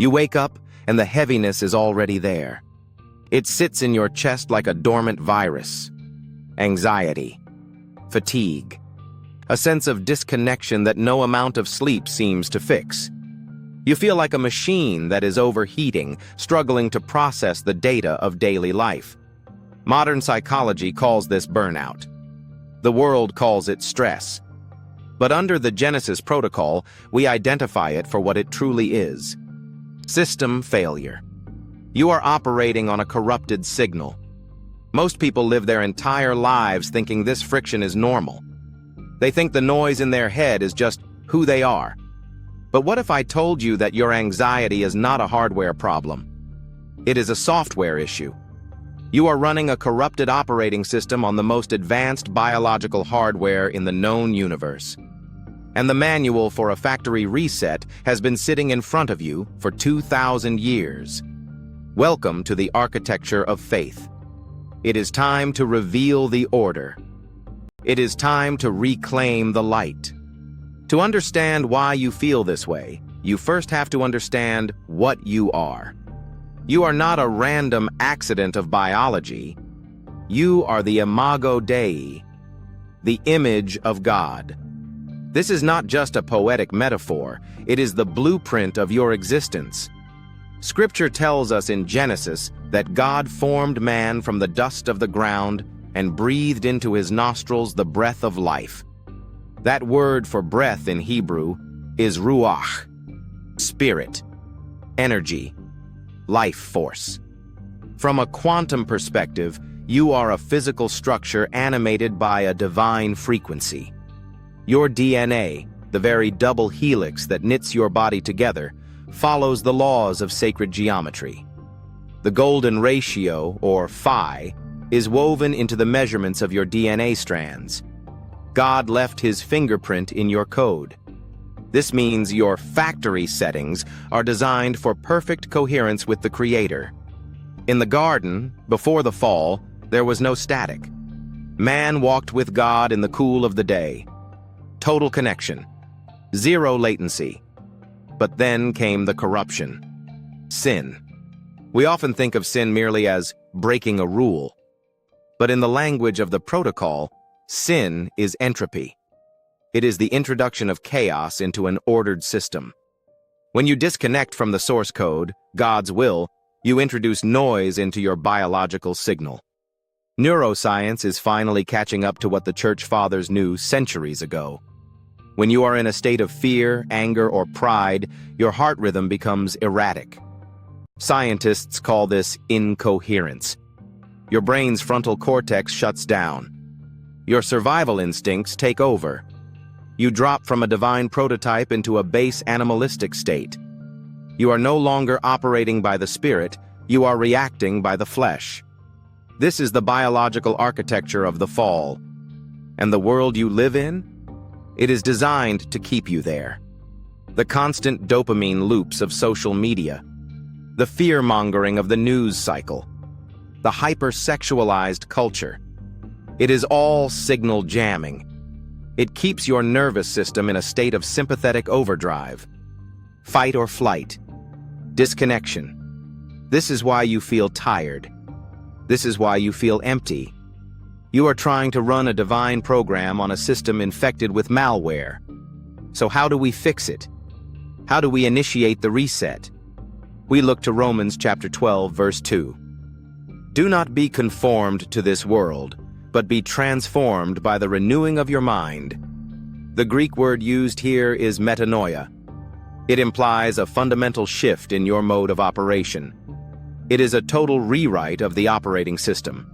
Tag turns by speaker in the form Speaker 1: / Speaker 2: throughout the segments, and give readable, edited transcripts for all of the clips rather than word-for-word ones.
Speaker 1: You wake up, and the heaviness is already there. It sits in your chest like a dormant virus. Anxiety, fatigue, a sense of disconnection that no amount of sleep seems to fix. You feel like a machine that is overheating, struggling to process the data of daily life. Modern psychology calls this burnout. The world calls it stress. But under the Genesis protocol, we identify it for what it truly is: system failure. You are operating on a corrupted signal. Most people live their entire lives thinking this friction is normal. They think the noise in their head is just who they are. But what if I told you that your anxiety is not a hardware problem? It is a software issue. You are running a corrupted operating system on the most advanced biological hardware in the known universe. And the manual for a factory reset has been sitting in front of you for 2,000 years. Welcome to the architecture of faith. It is time to reveal the order. It is time to reclaim the light. To understand why you feel this way, you first have to understand what you are. You are not a random accident of biology. You are the Imago Dei, the image of God. This is not just a poetic metaphor, it is the blueprint of your existence. Scripture tells us in Genesis that God formed man from the dust of the ground and breathed into his nostrils the breath of life. That word for breath in Hebrew is Ruach, spirit, energy, life force. From a quantum perspective, you are a physical structure animated by a divine frequency. Your DNA, the very double helix that knits your body together, follows the laws of sacred geometry. The golden ratio, or phi, is woven into the measurements of your DNA strands. God left his fingerprint in your code. This means your factory settings are designed for perfect coherence with the Creator. In the garden, before the fall, there was no static. Man walked with God in the cool of the day. Total connection. Zero latency. But then came the corruption. Sin. We often think of sin merely as breaking a rule. But in the language of the protocol, sin is entropy. It is the introduction of chaos into an ordered system. When you disconnect from the source code, God's will, you introduce noise into your biological signal. Neuroscience is finally catching up to what the Church Fathers knew centuries ago. When you are in a state of fear, anger, or pride, your heart rhythm becomes erratic. Scientists call this incoherence. Your brain's frontal cortex shuts down. Your survival instincts take over. You drop from a divine prototype into a base animalistic state. You are no longer operating by the spirit, you are reacting by the flesh. This is the biological architecture of the fall. And the world you live in? It is designed to keep you there. The constant dopamine loops of social media, the fear-mongering of the news cycle, the hyper-sexualized culture. It is all signal jamming. It keeps your nervous system in a state of sympathetic overdrive. Fight or flight. Disconnection. This is why you feel tired. This is why you feel empty. You are trying to run a divine program on a system infected with malware. So how do we fix it? How do we initiate the reset? We look to Romans chapter 12, verse 2. Do not be conformed to this world, but be transformed by the renewing of your mind. The Greek word used here is metanoia. It implies a fundamental shift in your mode of operation. It is a total rewrite of the operating system.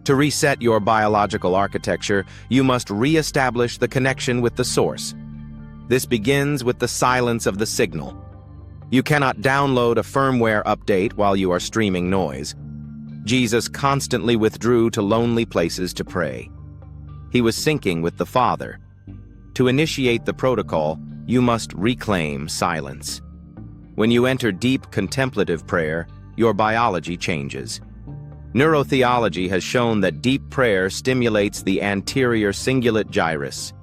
Speaker 1: To reset your biological architecture, you must re-establish the connection with the source. This begins with the silence of the signal. You cannot download a firmware update while you are streaming noise. Jesus constantly withdrew to lonely places to pray. He was syncing with the Father. To initiate the protocol, you must reclaim silence. When you enter deep contemplative prayer, your biology changes. Neurotheology has shown that deep prayer stimulates the anterior cingulate gyrus.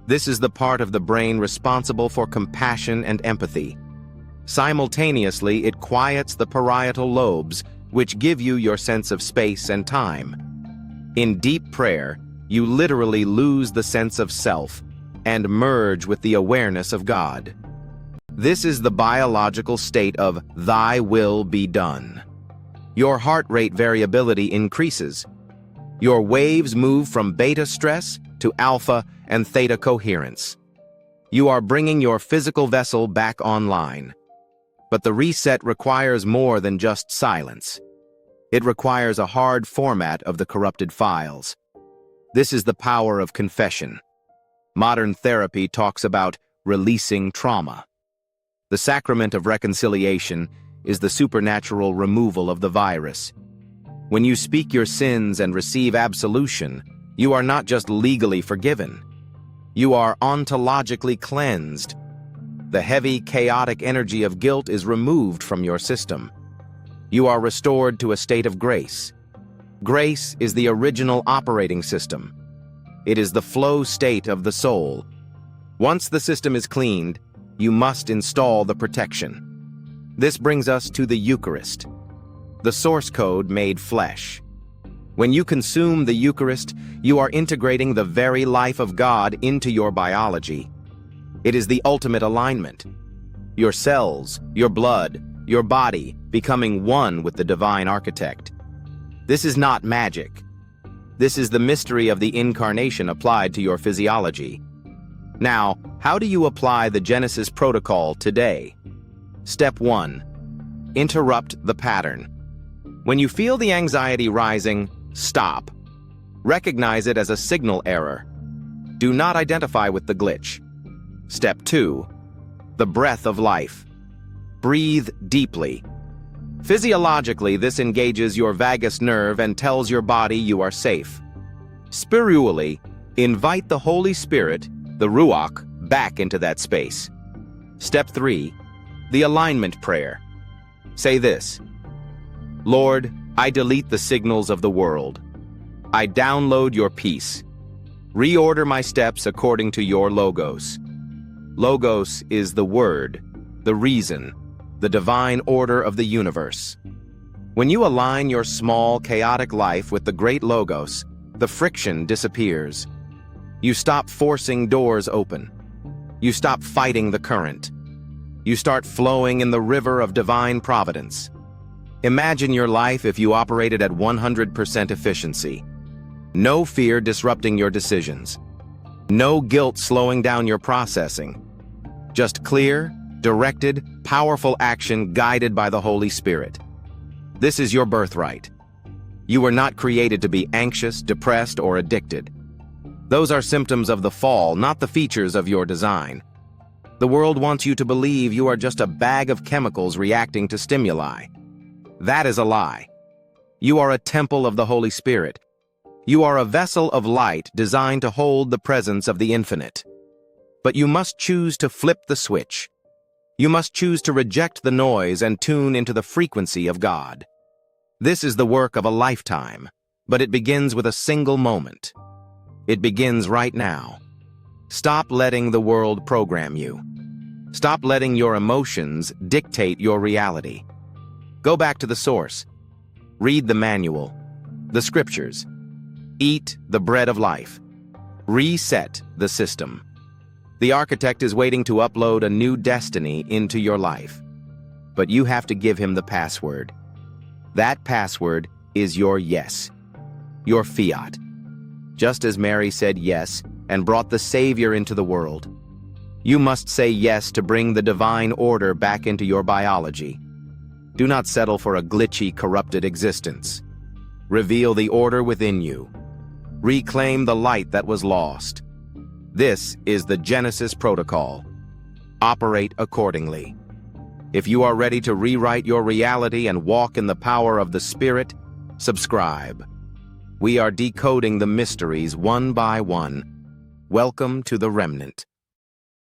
Speaker 1: This is the part of the brain responsible for compassion and empathy. Simultaneously, it quiets the parietal lobes, which give you your sense of space and time. In deep prayer, you literally lose the sense of self and merge with the awareness of God. This is the biological state of "Thy will be done." Your heart rate variability increases. Your waves move from beta stress to alpha and theta coherence. You are bringing your physical vessel back online. But the reset requires more than just silence. It requires a hard format of the corrupted files. This is the power of confession. Modern therapy talks about releasing trauma. The sacrament of reconciliation is the supernatural removal of the virus. When you speak your sins and receive absolution, you are not just legally forgiven. You are ontologically cleansed. The heavy, chaotic energy of guilt is removed from your system. You are restored to a state of grace. Grace is the original operating system. It is the flow state of the soul. Once the system is cleaned, you must install the protection. This brings us to the Eucharist, the source code made flesh. When you consume the Eucharist, you are integrating the very life of God into your biology. It is the ultimate alignment. Your cells, your blood, your body becoming one with the divine architect. This is not magic. This is the mystery of the incarnation applied to your physiology. Now, how do you apply the Genesis protocol today? Step 1. Interrupt the pattern. When you feel the anxiety rising, stop. Recognize it as a signal error. Do not identify with the glitch. Step 2. The breath of life. Breathe deeply. Physiologically, this engages your vagus nerve and tells your body you are safe. Spiritually, invite the Holy Spirit, the Ruach, back into that space. Step 3. The alignment prayer. Say this: Lord, I delete the signals of the world. I download your peace. Reorder my steps according to your logos. Logos is the word, the reason, the divine order of the universe. When you align your small, chaotic life with the great logos, the friction disappears. You stop forcing doors open. You stop fighting the current. You start flowing in the river of divine providence. Imagine your life if you operated at 100% efficiency. No fear disrupting your decisions. No guilt slowing down your processing. Just clear, directed, powerful action guided by the Holy Spirit. This is your birthright. You were not created to be anxious, depressed, or addicted. Those are symptoms of the fall, not the features of your design. The world wants you to believe you are just a bag of chemicals reacting to stimuli. That is a lie. You are a temple of the Holy Spirit. You are a vessel of light designed to hold the presence of the infinite. But you must choose to flip the switch. You must choose to reject the noise and tune into the frequency of God. This is the work of a lifetime, but it begins with a single moment. It begins right now. Stop letting the world program you. Stop letting your emotions dictate your reality. Go back to the source. Read the manual, the scriptures. Eat the bread of life. Reset the system. The architect is waiting to upload a new destiny into your life. But you have to give him the password. That password is your yes, your fiat. Just as Mary said yes and brought the Savior into the world, you must say yes to bring the divine order back into your biology. Do not settle for a glitchy, corrupted existence. Reveal the order within you. Reclaim the light that was lost. This is the Genesis protocol. Operate accordingly. If you are ready to rewrite your reality and walk in the power of the Spirit, subscribe. We are decoding the mysteries one by one. Welcome to the remnant.